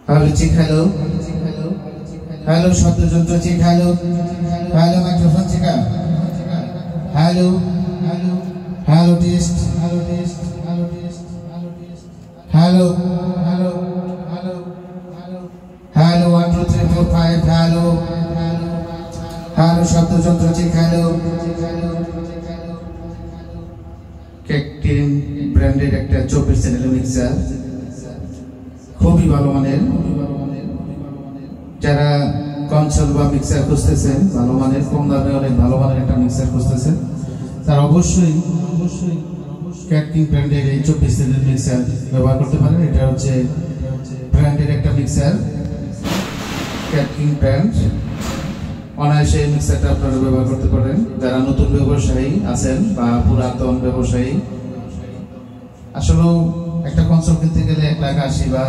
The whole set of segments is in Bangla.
হ্যালো চেক হ্যালো হ্যালো শব্দযন্ত্র check hello hello microphone check hello hello test hello test hello test hello hello hello hello 1 2 3 4 5 hello hello শব্দযন্ত্র চেক হ্যালো কেকটিন ব্র্যান্ডের একটা 24 চ্যানেল মিক্সার খুবই ভালো মানের। যারা কনসোল বা মিক্সার খুঁজতেছেন ভালো মানের, কম দামে অনেক ভালো মানের একটা মিক্সার খুঁজতেছেন, তারা অবশ্যই কেকটিন ব্র্যান্ডের এই 24 চ্যানেল মিক্সার ব্যবহার করতে পারেন। এটা হচ্ছে ব্র্যান্ডের একটা মিক্সার, কেকটিন ব্র্যান্ড। অনায়াসে এই মিক্সারটা আপনারা ব্যবহার করতে পারেন। যারা নতুন ব্যবসায়ী আছেন বা পুরাতন ব্যবসায়ী, আসলে একটা কনসোল কিনতে গেলে 1,80,000 বা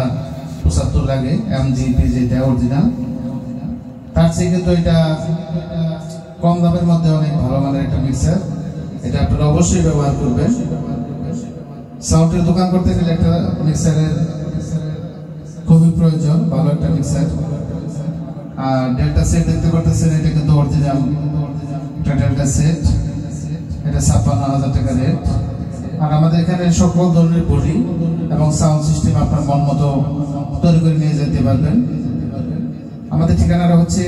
75 লাগে, MGP যেটা অরিজিনাল। তার চেয়ে কিন্তু এটা কম দামের মধ্যে অনেক ভালো মানের একটা মিক্সার, এটা আপনারা অবশ্যই ব্যবহার করবেন। সাউন্ডের দোকান করতে গেলে একটা মিক্সারের খুবই প্রয়োজন, ভালো একটা মিক্সার। আর ডেল্টা সেট দেখতে পাচ্ছেন, এটা কিন্তু অরিজিনাল একটা ডেল্টা সেট, এটা 56,000 টাকা রেট। আর আমাদের এখানে সকল ধরনের বডি এবং সাউন্ড সিস্টেম আপনার মন মতো তৈরি করে নিয়ে যেতে পারবেন। আমাদের ঠিকানাটা হচ্ছে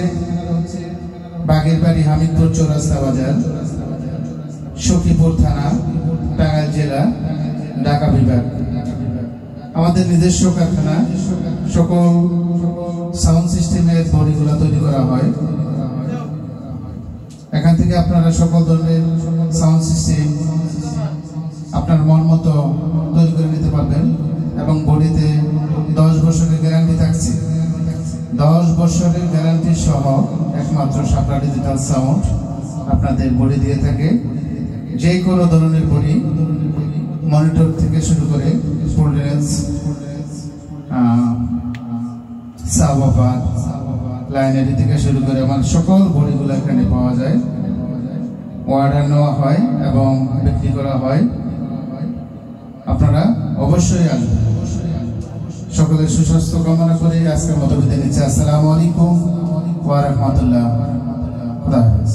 বাগের বাড়ি, হামিদপুর চৌরাস্তা বাজার, সখীপুর থানা, টাঙ্গাইল জেলা, ঢাকা বিভাগ। আমাদের নিজস্ব কারখানা, সকল সাউন্ড সিস্টেমের বডিগুলো তৈরি করা হয়। এখান থেকে আপনারা সকল ধরনের সাউন্ড সিস্টেম আপনার মন মতো তৈরি করে নিতে পারবেন। এবং বডিতে 10 বছরের গ্যারান্টি থাকছে। 10 বছরের গ্যারান্টি সহ একমাত্র শাপলা ডিজিটাল সাউন্ড আপনাদের বডি দিয়ে থাকে। যে কোনো ধরনের বডি, মনিটর থেকে শুরু করে ফুল রেঞ্জ, সাবওয়াফার, লাইনারি থেকে শুরু করে আমার সকল বডিগুলো এখানে পাওয়া যায়। অর্ডার নেওয়া হয় এবং বিক্রি করা হয়। আপনারা অবশ্যই আসবেন। সকলের সুস্বাস্থ্য কামনা করে আজকের মতো বিদায় নিচ্ছি। আসসালামু আলাইকুম ওয়া রাহমাতুল্লাহ। খুদা হাফেজ।